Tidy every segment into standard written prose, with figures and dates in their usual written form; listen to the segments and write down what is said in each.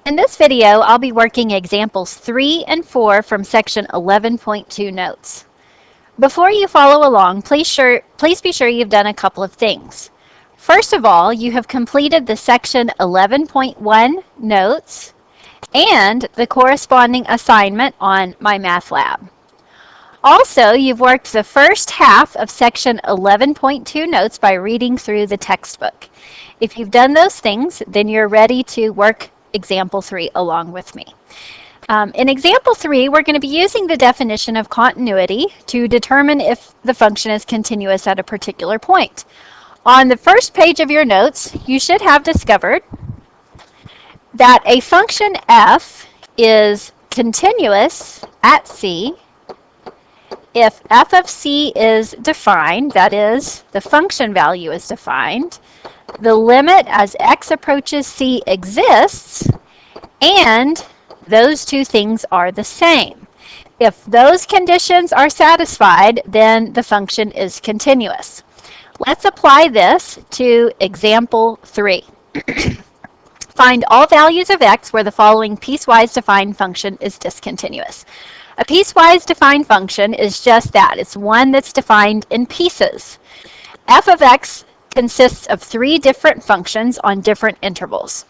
In this video, I'll be working examples 3 and 4 from section 11.2 notes. Before you follow along, please be sure you've done a couple of things. First of all, you have completed the section 11.1 notes and the corresponding assignment on MyMathLab. Also, you've worked the first half of section 11.2 notes by reading through the textbook. If you've done those things, then you're ready to work example 3 along with me. In example 3, we're going to be using the definition of continuity to determine if the function is continuous at a particular point. On the first page of your notes, you should have discovered that a function f is continuous at c if f of c is defined, that is, the function value is defined, the limit as x approaches c exists, and those two things are the same. If those conditions are satisfied, then the function is continuous. Let's apply this to example 3. Find all values of x where the following piecewise defined function is discontinuous. A piecewise defined function is just that. It's one that's defined in pieces. F of x consists of 3 different functions on different intervals.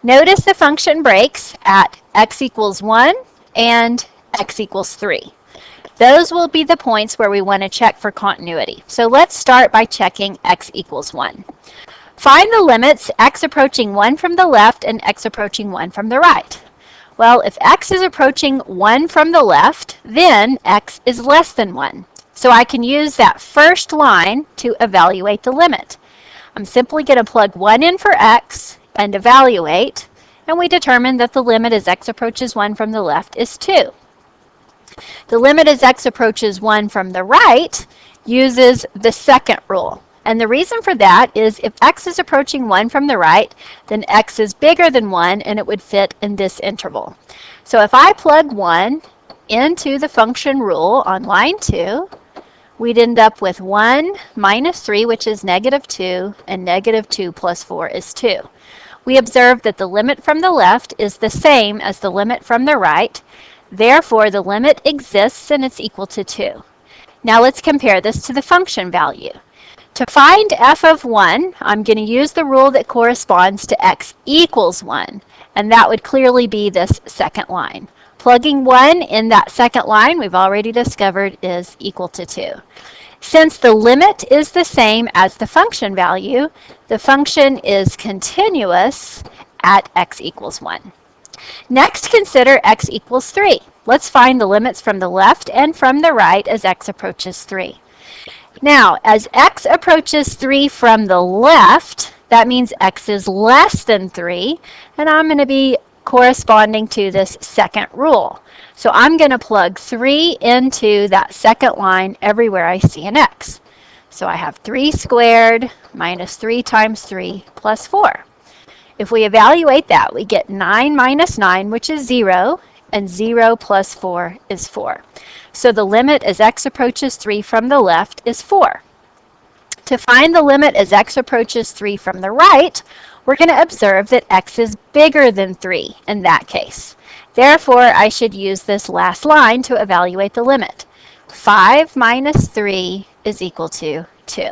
Notice the function breaks at x equals 1 and x equals 3. Those will be the points where we want to check for continuity. So let's start by checking x equals 1. Find the limits x approaching 1 from the left and x approaching 1 from the right. Well, if x is approaching 1 from the left, then x is less than 1. So I can use that first line to evaluate the limit. I'm simply going to plug 1 in for x and evaluate, and we determine that the limit as x approaches 1 from the left is 2. The limit as x approaches 1 from the right uses the second rule. And the reason for that is if x is approaching 1 from the right, then x is bigger than 1 and it would fit in this interval. So if I plug 1 into the function rule on line 2, we'd end up with 1 minus 3, which is negative 2, and negative 2 plus 4 is 2. We observe that the limit from the left is the same as the limit from the right. Therefore, the limit exists and it's equal to 2. Now let's compare this to the function value. To find f of 1, I'm going to use the rule that corresponds to x equals 1, and that would clearly be this second line. Plugging 1 in that second line, we've already discovered, is equal to 2. Since the limit is the same as the function value, the function is continuous at x equals 1. Next, consider x equals 3. Let's find the limits from the left and from the right as x approaches 3. Now, as x approaches 3 from the left, that means x is less than 3, and I'm going to be corresponding to this second rule. So I'm going to plug 3 into that second line everywhere I see an x. So I have 3 squared minus 3 times 3 plus 4. If we evaluate that, we get 9 minus 9, which is 0, and 0 plus 4 is 4. So the limit as x approaches 3 from the left is 4. To find the limit as x approaches 3 from the right, we're going to observe that x is bigger than 3 in that case. Therefore, I should use this last line to evaluate the limit. 5 minus 3 is equal to 2.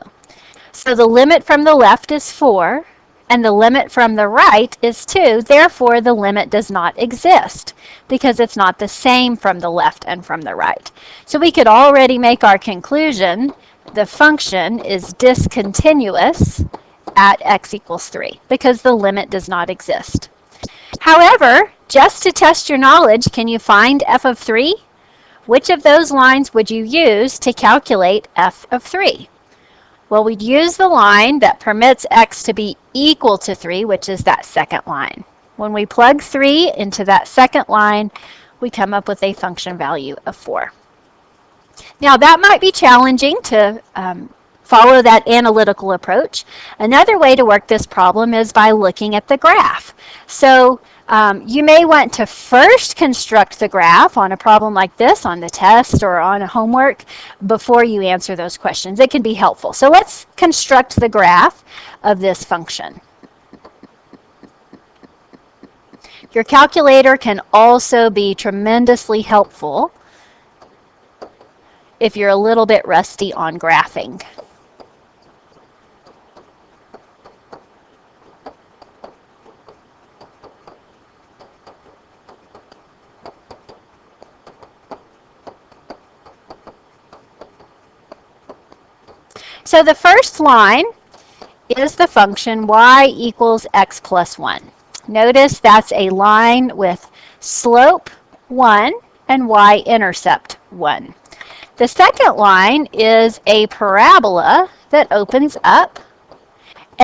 So the limit from the left is 4, and the limit from the right is 2. Therefore, the limit does not exist because it's not the same from the left and from the right. So we could already make our conclusion the function is discontinuous at x equals 3 because the limit does not exist. However, just to test your knowledge, can you find f of 3? Which of those lines would you use to calculate f of 3? Well, we'd use the line that permits x to be equal to 3, which is that second line. When we plug 3 into that second line, we come up with a function value of 4. Now, that might be challenging to follow that analytical approach. Another way to work this problem is by looking at the graph. So you may want to first construct the graph on a problem like this, on the test or on a homework, before you answer those questions. It can be helpful. So let's construct the graph of this function. Your calculator can also be tremendously helpful if you're a little bit rusty on graphing. So the first line is the function y equals x plus 1. Notice that's a line with slope 1 and y-intercept 1. The second line is a parabola that opens up.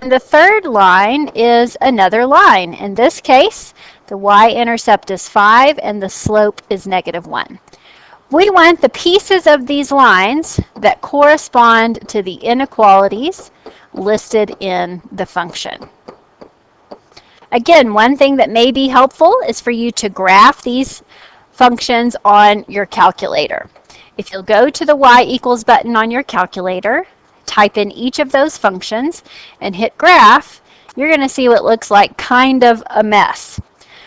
And the third line is another line. In this case, the y-intercept is 5 and the slope is -1. We want the pieces of these lines that correspond to the inequalities listed in the function. Again, one thing that may be helpful is for you to graph these functions on your calculator. If you'll go to the y equals button on your calculator, type in each of those functions, and hit graph, you're going to see what looks like kind of a mess.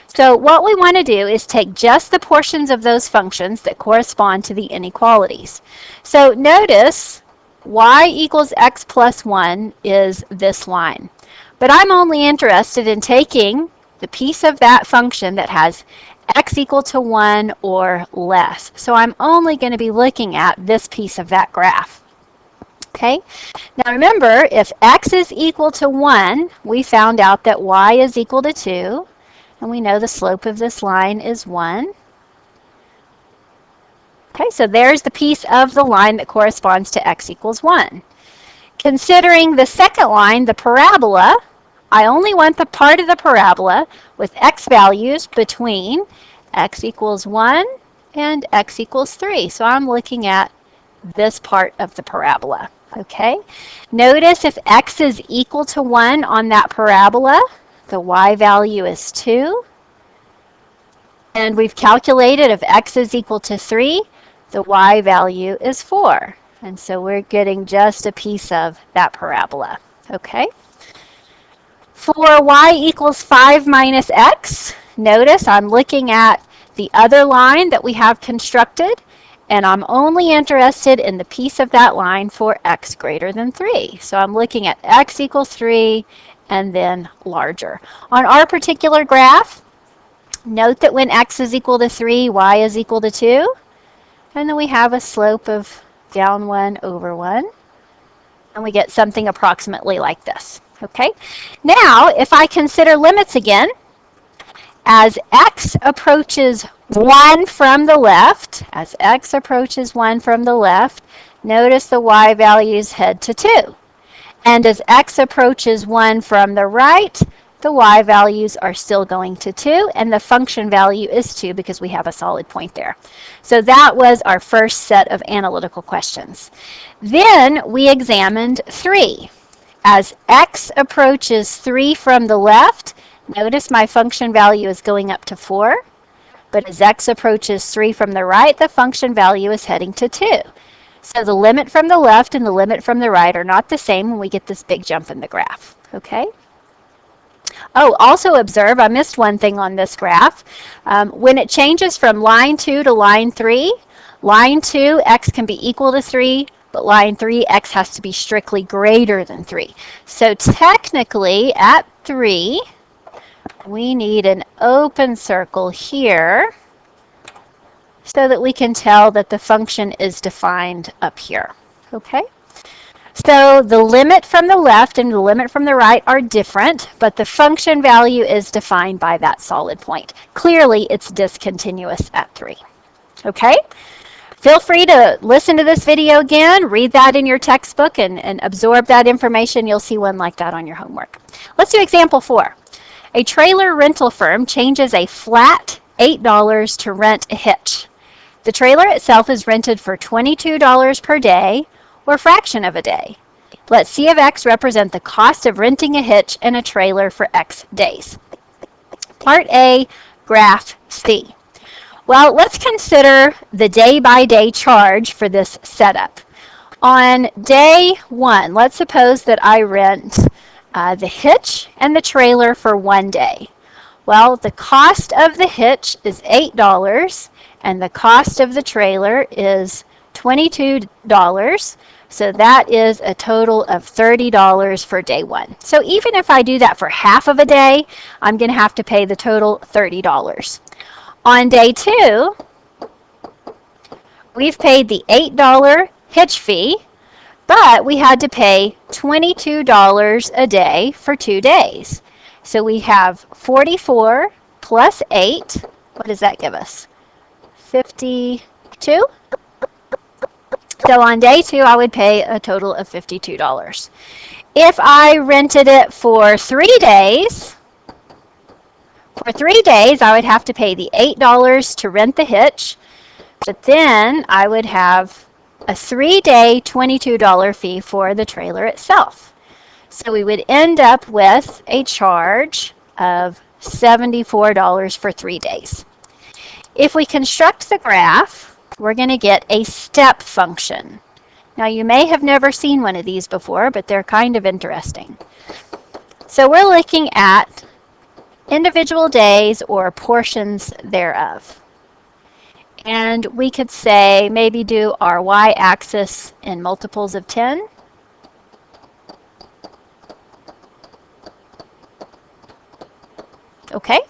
So what we want to do is take just the portions of those functions that correspond to the inequalities. So notice y equals x plus 1 is this line. But I'm only interested in taking the piece of that function that has x equal to 1 or less. So I'm only going to be looking at this piece of that graph. Okay, now remember, if x is equal to 1, we found out that y is equal to 2, and we know the slope of this line is 1. Okay, so there's the piece of the line that corresponds to x equals 1. Considering the second line, the parabola, I only want the part of the parabola with x values between x equals 1 and x equals 3. So I'm looking at this part of the parabola. Okay, notice if x is equal to 1 on that parabola, the y value is 2. And we've calculated if x is equal to 3, the y value is 4. And so we're getting just a piece of that parabola. Okay. For y equals 5 minus x, notice I'm looking at the other line that we have constructed, and I'm only interested in the piece of that line for x greater than 3. So I'm looking at x equals 3 and then larger. On our particular graph, note that when x is equal to 3, y is equal to 2. And then we have a slope of down 1 over 1. And we get something approximately like this. Okay. Now, if I consider limits again, as x approaches 1 from the left, notice the y values head to 2. And as x approaches 1 from the right, the y values are still going to 2, and the function value is 2 because we have a solid point there. So that was our first set of analytical questions. Then we examined 3. As x approaches 3 from the left, notice my function value is going up to 4. But as x approaches 3 from the right, the function value is heading to 2. So the limit from the left and the limit from the right are not the same when we get this big jump in the graph. Okay? Oh, also observe, I missed one thing on this graph. When it changes from line 2 to line 3, line 2, x can be equal to 3, but line 3, x has to be strictly greater than 3. So technically, at 3, we need an open circle here so that we can tell that the function is defined up here. Okay? So the limit from the left and the limit from the right are different, but the function value is defined by that solid point. Clearly, it's discontinuous at 3. Okay? Feel free to listen to this video again, read that in your textbook, and absorb that information. You'll see one like that on your homework. Let's do example 4. A trailer rental firm changes a flat $8 to rent a hitch. The trailer itself is rented for $22 per day, or fraction of a day. Let C of x represent the cost of renting a hitch and a trailer for x days. Part A, graph C. Well, let's consider the day-by-day charge for this setup. On day 1, let's suppose that I rent the hitch and the trailer for 1 day. Well, the cost of the hitch is $8 and the cost of the trailer is $22. So that is a total of $30 for day one. So even if I do that for half of a day, I'm going to have to pay the total $30. On day two, we've paid the $8 hitch fee, but we had to pay $22 a day for 2 days. So we have 44 plus 8. What does that give us? 52? So on day two, I would pay a total of $52. If I rented it for 3 days, I would have to pay the $8 to rent the hitch, but then I would have a 3-day $22 fee for the trailer itself. So we would end up with a charge of $74 for 3 days. If we construct the graph, we're going to get a step function. Now you may have never seen one of these before, but they're kind of interesting. So we're looking at individual days or portions thereof. And we could say, maybe do our y-axis in multiples of 10. Okay.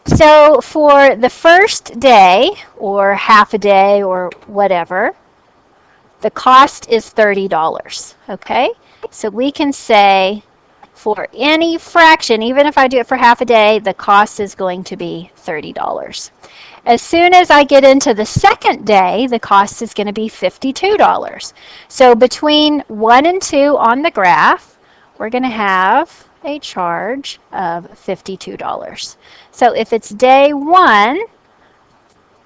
So for the first day, or half a day, or whatever, the cost is $30. Okay? So we can say for any fraction, even if I do it for half a day, the cost is going to be $30. As soon as I get into the second day, the cost is going to be $52. So between 1 and 2 on the graph, we're going to have a charge of $52. So if it's day 1,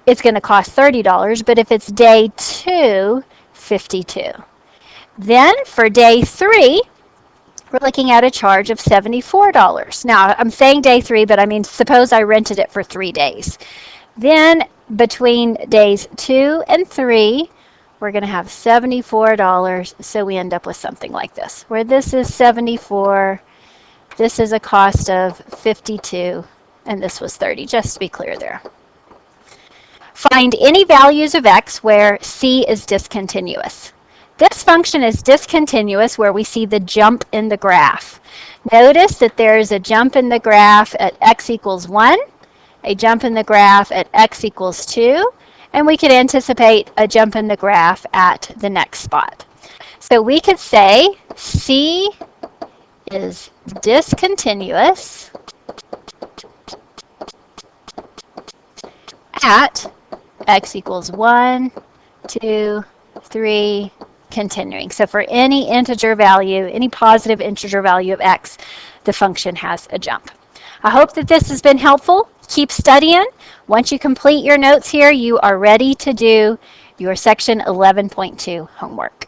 it's going to cost $30, but if it's day 2, $52. Then for day 3, we're looking at a charge of $74. Now, I'm saying day 3, but I mean, suppose I rented it for 3 days. Then between days 2 and 3, we're going to have $74. So we end up with something like this, where this is 74, this is a cost of 52, and this was 30, just to be clear there. Find any values of x where c is discontinuous. This function is discontinuous where we see the jump in the graph. Notice that there is a jump in the graph at x equals 1, a jump in the graph at x equals 2, and we could anticipate a jump in the graph at the next spot. So we could say c is discontinuous at x equals 1, 2, 3, continuing. So for any integer value, any positive integer value of x, the function has a jump. I hope that this has been helpful. Keep studying. Once you complete your notes here, you are ready to do your section 11.2 homework.